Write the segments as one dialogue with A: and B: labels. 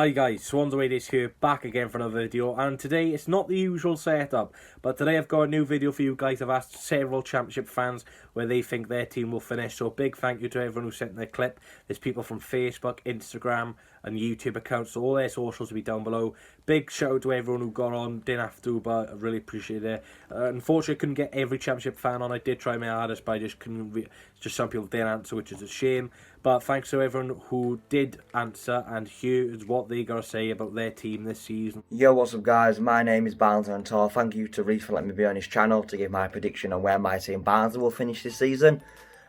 A: Hi guys, Swansaway is here, back again for another video, and today it's not the usual setup, but today I've got a new video for you guys. I've asked several Championship fans where they think their team will finish, so a big thank you to everyone who sent their clip. There's people from Facebook, Instagram and YouTube accounts, so all their socials will be down below. Big shout out to everyone who got on, didn't have to, but I really appreciate it. Unfortunately I couldn't get every Championship fan on. I did try my hardest, but I just couldn't, just some people didn't answer, which is a shame. But thanks to everyone who did answer, and here's what they got to say about their team this season.
B: Yo, what's up guys, my name is Barnsley On Tour. Thank you to Reese for letting me be on his channel to give my prediction on where my team Barnsley will finish this season.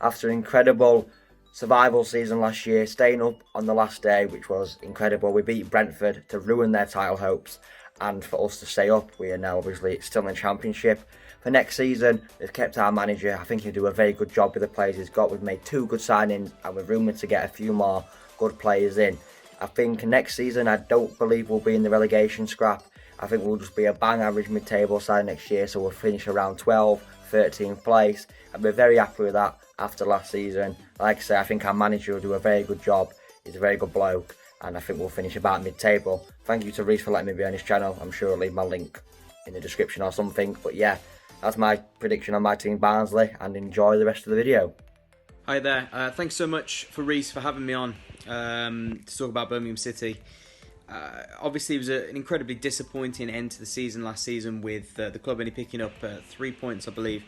B: After an incredible survival season last year, staying up on the last day, which was incredible. We beat Brentford to ruin their title hopes, and for us to stay up, we are now obviously still in the Championship. For next season, they've kept our manager. I think he'll do a very good job with the players he's got. We've made 2 good signings and we're rumoured to get a few more good players in. I think next season, I don't believe we'll be in the relegation scrap. I think we'll just be a bang average mid-table side next year, so we'll finish around 12th, 13th place. And we're very happy with that after last season. Like I say, I think our manager will do a very good job. He's a very good bloke, and I think we'll finish about mid-table. Thank you to Reese for letting me be on his channel. I'm sure I'll leave my link in the description or something. But yeah, that's my prediction on my team Barnsley, and enjoy the rest of the video.
C: Hi there, thanks so much for Reese for having me on to talk about Birmingham City. Obviously it was an incredibly disappointing end to the season last season, with the club only picking up 3 points, I believe,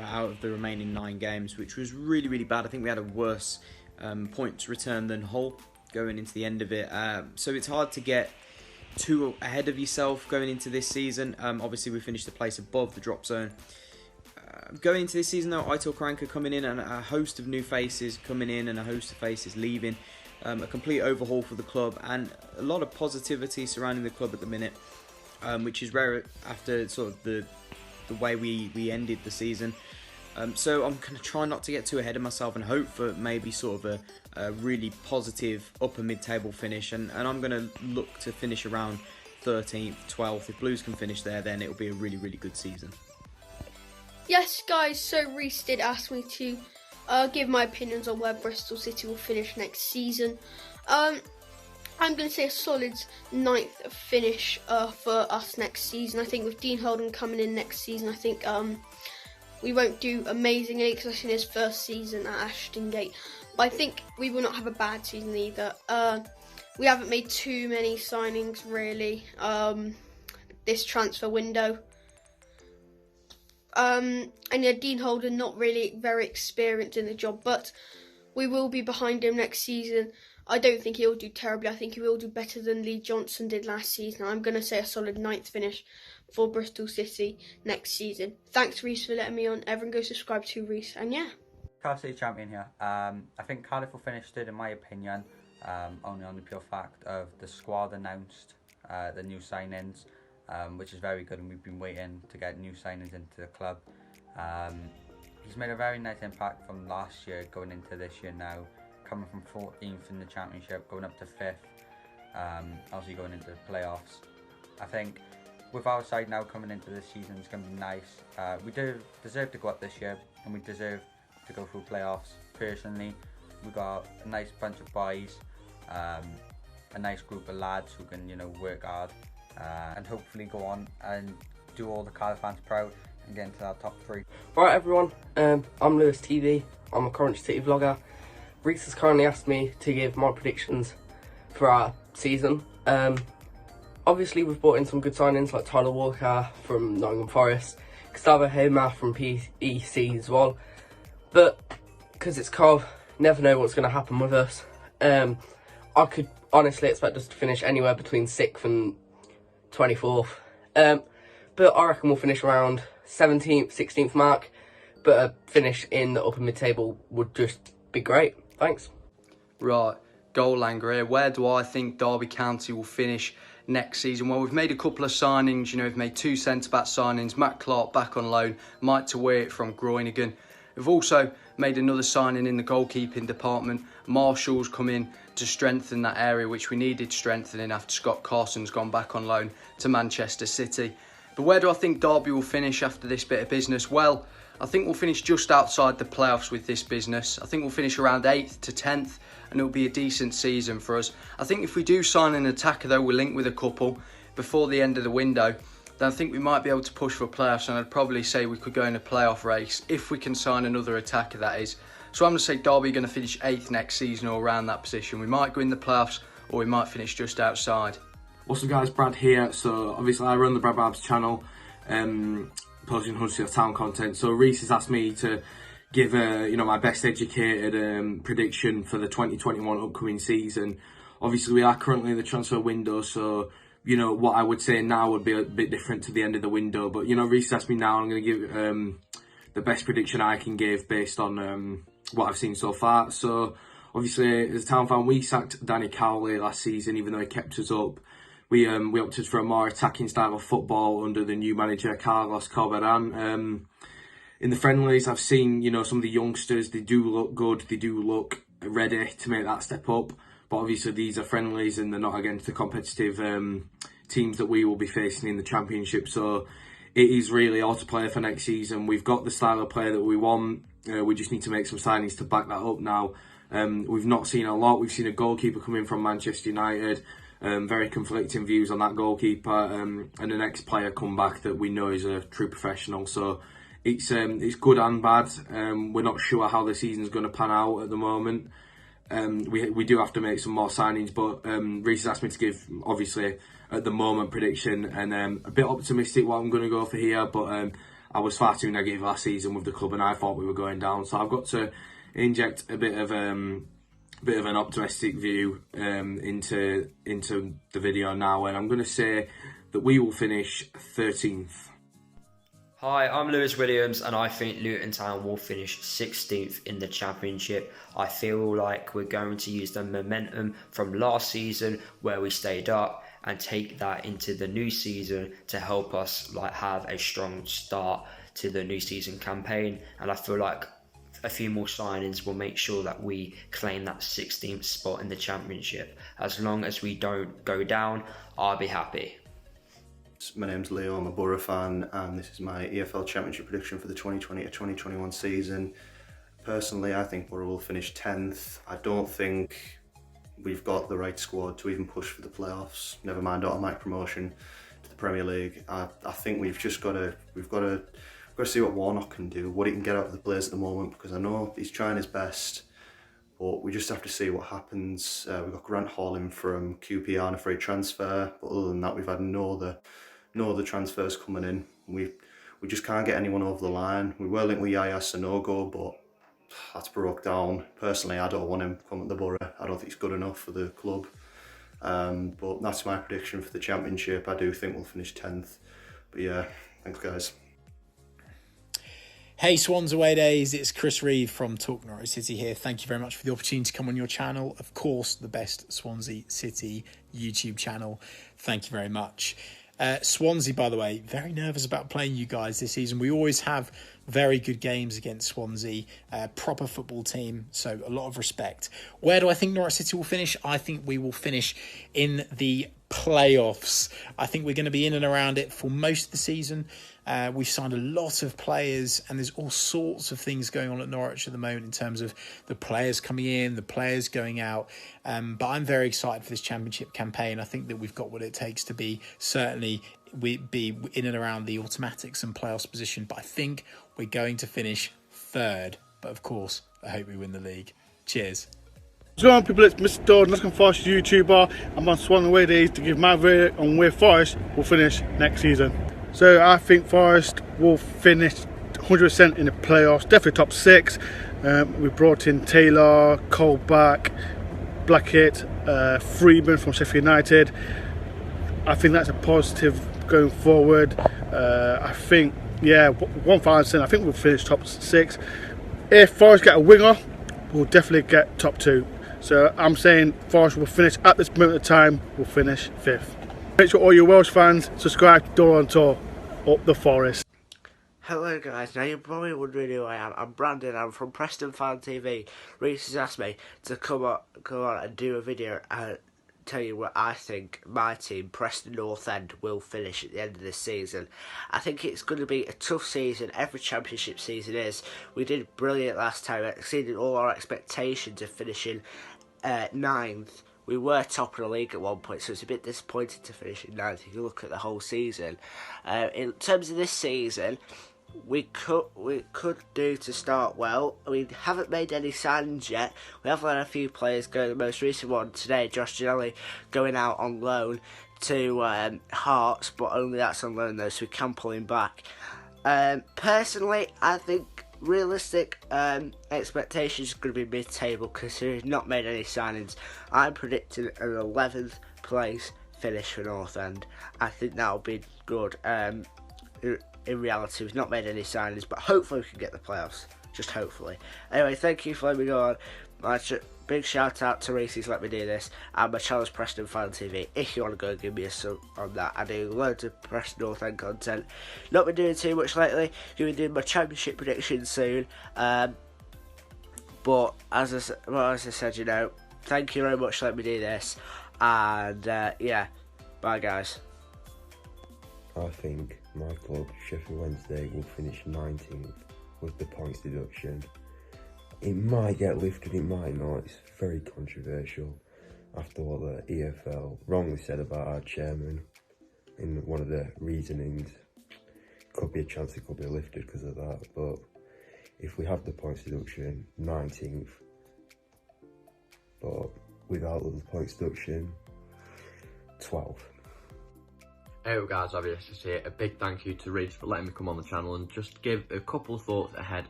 C: out of the remaining 9 games, which was really bad. I think we had a worse points return than Hull going into the end of it, so it's hard to get too ahead of yourself going into this season. Obviously we finished the place above the drop zone. Going into this season though, Untitled Chapter coming in, and a host of new faces coming in and a host of faces leaving. A complete overhaul for the club, and a lot of positivity surrounding the club at the minute, which is rare after sort of the way we ended the season. So I'm going to try not to get too ahead of myself and hope for maybe sort of a really positive upper mid-table finish, and I'm going to look to finish around 13th, 12th. If Blues can finish there, then it'll be a really good season.
D: Yes guys, so Reese did ask me to give my opinions on where Bristol City will finish next season. I'm going to say a solid 9th finish for us next season. I think with Dean Holden coming in next season, I think we won't do amazingly, especially in his first season at Ashton Gate. But I think we will not have a bad season either. We haven't made too many signings really this transfer window. And yeah, Dean Holden not really very experienced in the job, but we will be behind him next season. I don't think he'll do terribly. I think he will do better than Lee Johnson did last season. I'm going to say a solid 9th finish for Bristol City next season. Thanks Reese for letting me on. Everyone go subscribe to Reese, and yeah.
E: Cardiff City champion here. I think Cardiff will finish third in my opinion, only on the pure fact of the squad announced, the new signings, which is very good, and we've been waiting to get new signings into the club. He's made a very nice impact from last year going into this year now, coming from 14th in the Championship, going up to 5th, obviously going into the playoffs. I think with our side now coming into this season, it's going to be nice. We do deserve to go up this year, and we deserve to go through playoffs. Personally, we got a nice bunch of boys, a nice group of lads who can, you know, work hard, and hopefully go on and do all the Cardiff fans proud and get into our top 3.
F: Right everyone, I'm Lewis TV. I'm a Norwich City vlogger. Reese has kindly asked me to give my predictions for our season. Obviously we've brought in some good signings like Tyler Walker from Nottingham Forest, Gustavo Hamer from PEC as well. But because it's cold, never know what's going to happen with us. I could honestly expect us to finish anywhere between 6th and 24th. But I reckon we'll finish around 17th, 16th mark. But a finish in the upper mid-table would just be great. Thanks.
G: Right, Goal Langer here. Where do I think Derby County will finish next season? Well, we've made a couple of signings. You know, we've made 2 centre-back signings. Matt Clark back on loan. Mike Tawir from Groningen. We've also made another signing in the goalkeeping department. Marshall's come in to strengthen that area, which we needed strengthening after Scott Carson's gone back on loan to Manchester City. But where do I think Derby will finish after this bit of business? Well, I think we'll finish just outside the playoffs with this business. I think we'll finish around 8th to 10th, and it'll be a decent season for us. I think if we do sign an attacker, though, we're linked with a couple before the end of the window, then I think we might be able to push for playoffs, and I'd probably say we could go in a playoff race if we can sign another attacker, that is. So I'm going to say Derby are going to finish 8th next season or around that position. We might go in the playoffs, or we might finish just outside.
A: What's up guys, Brad here. So obviously I run the Barbz channel, posting Huddersfield Town content. So Reese has asked me to give my best educated prediction for the 2021 upcoming season. Obviously we are currently in the transfer window, so what I would say now would be a bit different to the end of the window. But Reese asked me now, I'm going to give the best prediction I can give based on what I've seen so far. So obviously as a Town fan, we sacked Danny Cowley last season, even though he kept us up. We opted for a more attacking style of football under the new manager Carlos Corberan. In the friendlies, I've seen some of the youngsters. They do look good. They do look ready to make that step up. But obviously, these are friendlies, and they're not against the competitive teams that we will be facing in the Championship. So it is really all to play for next season. We've got the style of play that we want. We just need to make some signings to back that up now. We've not seen a lot. We've seen a goalkeeper come in from Manchester United. Very conflicting views on that goalkeeper, and an ex-player come back that we know is a true professional. So it's good and bad. We're not sure how the season's going to pan out at the moment. We do have to make some more signings, but Reece asked me to give, obviously, at the moment prediction, and a bit optimistic what I'm going to go for here, but I was far too negative last season with the club, and I thought we were going down. So I've got to inject a bit of an optimistic view into the video now, and I'm going to say that we will finish 13th.
H: Hi, I'm Lewis Williams, and I think Luton Town will finish 16th in the Championship. I feel like we're going to use the momentum from last season where we stayed up and take that into the new season to help us have a strong start to the new season campaign. And I feel like a few more signings will make sure that we claim that 16th spot in the Championship. As long as we don't go down, I'll be happy.
I: My name's Leo, I'm a Borough fan, and this is my EFL Championship prediction for the 2020-2021 season. Personally, I think Borough will finish 10th. I don't think we've got the right squad to even push for the playoffs, never mind automatic promotion to the Premier League. I think we've got to see what Warnock can do, what he can get out of the players at the moment, because I know he's trying his best, but we just have to see what happens. We've got Grant Hall in from QPR on a free transfer, but other than that, we've had no other transfers coming in. We just can't get anyone over the line. We were linked with Yaya Sanogo, but that's broke down. Personally, I don't want him to come at the Borough. I don't think he's good enough for the club. But that's my prediction for the Championship. I do think we'll finish 10th. But yeah, thanks guys.
J: Hey Swans Away Days, it's Chris Reeve from TalkNorwich City here. Thank you very much for the opportunity to come on your channel. Of course, the best Swansea City YouTube channel. Thank you very much. Swansea, by the way, very nervous about playing you guys this season. We always have very good games against Swansea, proper football team, so a lot of respect. Where do I think Norwich City will finish? I think we will finish in the playoffs. I think we're going to be in and around it for most of the season. We've signed a lot of players, and there's all sorts of things going on at Norwich at the moment in terms of the players coming in, the players going out. But I'm very excited for this Championship campaign. I think that we've got what it takes to be be in and around the automatics and playoffs position. But I think we're going to finish third. But of course, I hope we win the league. Cheers.
K: What's going on, people? It's Mr. Dodd, Nottingham Forest YouTuber. I'm on Swan Away Days to give my verdict on where Forest will finish next season. So I think Forest will finish 100% in the playoffs, definitely top 6. We brought in Taylor, Colback, Blackett, Freeman from Sheffield United. I think that's a positive going forward. I think, yeah, 1,000%, I think we'll finish top 6. If Forest get a winger, we'll definitely get top 2. So I'm saying Forest will finish, at this moment of time, we'll finish 5th. Make sure all your Welsh fans subscribe to Door on Tour, up the Forest.
L: Hello guys, now you're probably wondering who I am. I'm Brandon, I'm from Preston Fan TV. Reece has asked me to come on and do a video and tell you where I think my team, Preston North End, will finish at the end of this season. I think it's going to be a tough season. Every championship season is. We did brilliant last time, exceeding all our expectations of finishing 9th. We were top of the league at one point, so it's a bit disappointing to finish in 9th if you look at the whole season. In terms of this season, we could do to start well. We haven't made any signings yet. We have had a few players go. The most recent one today, Josh Ginelli, going out on loan to Hearts, but only that's on loan though, so we can pull him back. Personally, I think realistic expectations are going to be mid-table considering we've not made any signings. I'm predicting an 11th place finish for North End. I think that'll be good. In reality, we've not made any signings, but hopefully we can get the playoffs. Just hopefully. Anyway, thank you for letting me go on. My big shout out to Reese who's let me do this, and my channel is Preston Fan TV. If you want to go and give me a sub on that, I do loads of Preston North End content. Not been doing too much lately. Going to be doing my championship predictions soon. But as I said, you know, thank you very much for letting me do this, and yeah, bye guys.
M: I think my club, Sheffield Wednesday, will finish 19th with the points deduction. It might get lifted, it might not. It's very controversial after what the EFL wrongly said about our chairman in one of the reasonings. Could be a chance it could be lifted because of that, but if we have the points deduction, 19th, but without the points deduction, 12th.
N: Hey guys, Evison here. A big thank you to Reese for letting me come on the channel and just give a couple of thoughts ahead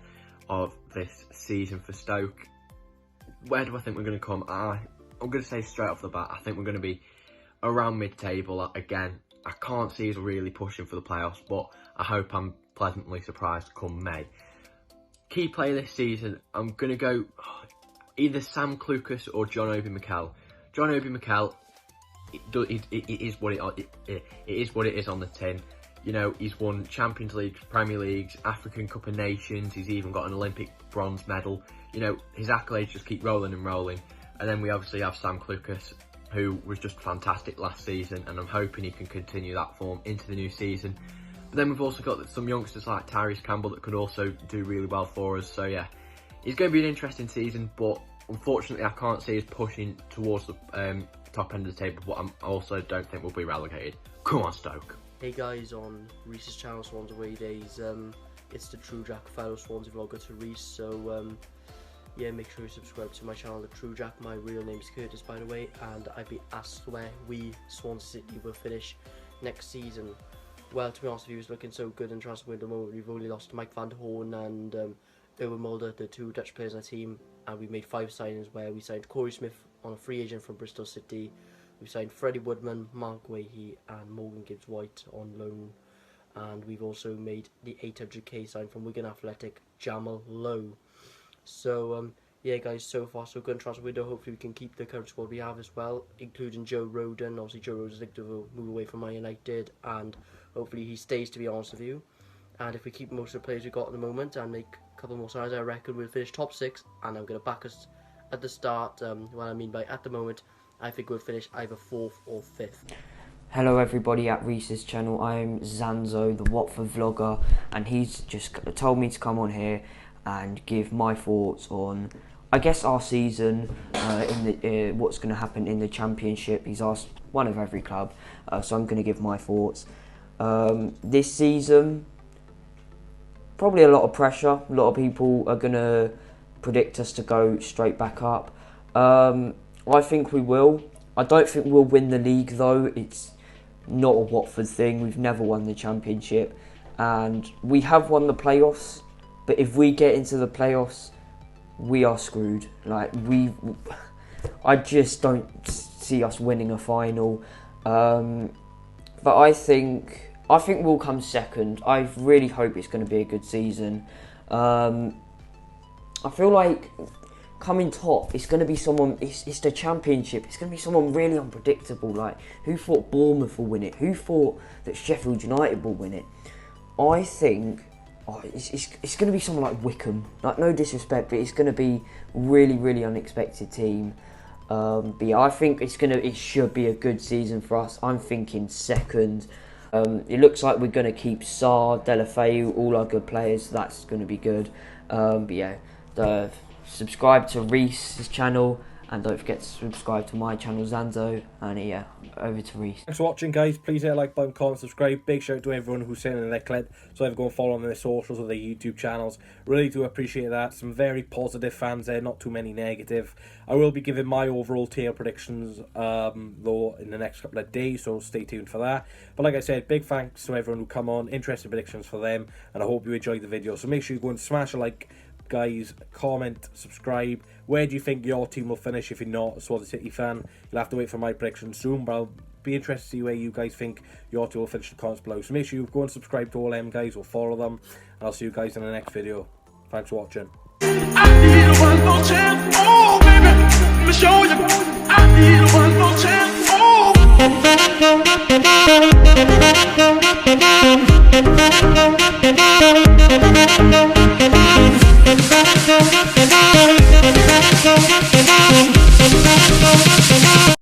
N: of this season for Stoke. Where do I think we're going to come? I'm going to say straight off the bat, I think we're going to be around mid-table again. I can't see us really pushing for the playoffs, but I hope I'm pleasantly surprised come May. Key player this season, I'm going to go either Sam Clucas or John Obi Mikel. John Obi Mikel, it is what it is on the tin. You know, he's won Champions League, Premier Leagues, African Cup of Nations. He's even got an Olympic bronze medal. You know, his accolades just keep rolling and rolling. And then we obviously have Sam Clucas, who was just fantastic last season, and I'm hoping he can continue that form into the new season. But then we've also got some youngsters like Tyrese Campbell that could also do really well for us. So yeah, it's going to be an interesting season, but unfortunately I can't see us pushing towards the top end of the table, but I also don't think we'll be relegated. Come on, Stoke.
F: Hey guys, on Reese's channel, Swans Away Days, it's the True Jack fellow Swansea vlogger to Reese, so yeah, make sure you subscribe to my channel, The True Jack. My real name is Curtis, by the way, and I've been asked where we, Swansea City, will finish next season. Well, to be honest with you, it's looking so good in transfer window moment. We've only lost Mike van der Hoorn and Erwin Mulder, the two Dutch players on the team, and we made 5 signings where we signed Corey Smith on a free agent from Bristol City. We signed Freddie Woodman, Mark Wahey and Morgan Gibbs-White on loan. And we've also made the 800k sign from Wigan Athletic, Jamal Lowe. So, yeah guys, so far so good in transfer window. Hopefully we can keep the current squad we have as well, including Joe Rodon. Obviously Joe Rodon's linked to move away from Man United, and hopefully he stays, to be honest with you. And if we keep most of the players we've got at the moment and make a couple more signings, I reckon we'll finish top 6. And I'm going to back us at the start. What I mean by at the moment, I think we'll finish either 4th or 5th.
O: Hello everybody at Reese's channel. I'm Zanzo, the Watford vlogger, and he's just told me to come on here and give my thoughts on, I guess, our season, what's going to happen in the Championship. He's asked one of every club, so I'm going to give my thoughts. This season, probably a lot of pressure. A lot of people are going to predict us to go straight back up. I think we will. I don't think we'll win the league though. It's not a Watford thing. We've never won the Championship, and we have won the playoffs. But if we get into the playoffs, we are screwed. I just don't see us winning a final. But I think we'll come second. I really hope it's going to be a good season. I feel like coming top, it's going to be someone. It's the Championship. It's going to be someone really unpredictable. Like, who thought Bournemouth will win it? Who thought that Sheffield United will win it? I think it's going to be someone like Wickham. Like, no disrespect, but it's going to be really, really unexpected team. But yeah, I think it should be a good season for us. I'm thinking second. It looks like we're going to keep Sarr, Delafeu, all our good players. So that's going to be good. But yeah, subscribe to Reese's channel. And don't forget to subscribe to my channel, Zanzo. And yeah, over to Reese.
A: Thanks for watching, guys. Please hit the like button, comment, subscribe. Big shout out to everyone who's sending their clip. So go and follow on their socials or their YouTube channels. Really do appreciate that. Some very positive fans there, not too many negative. I will be giving my overall tier predictions, though, in the next couple of days. So stay tuned for that. But like I said, big thanks to everyone who come on. Interesting predictions for them. And I hope you enjoyed the video. So make sure you go and smash a like, guys, comment, subscribe. Where do you think your team will finish? If you're not a Swansea City fan, you'll have to wait for my predictions soon, but I'll be interested to see where you guys think your team will finish in the comments below. So make sure you go and subscribe to all them guys or follow them, and I'll see you guys in the next video. Thanks for watching.
P: We'll be right back.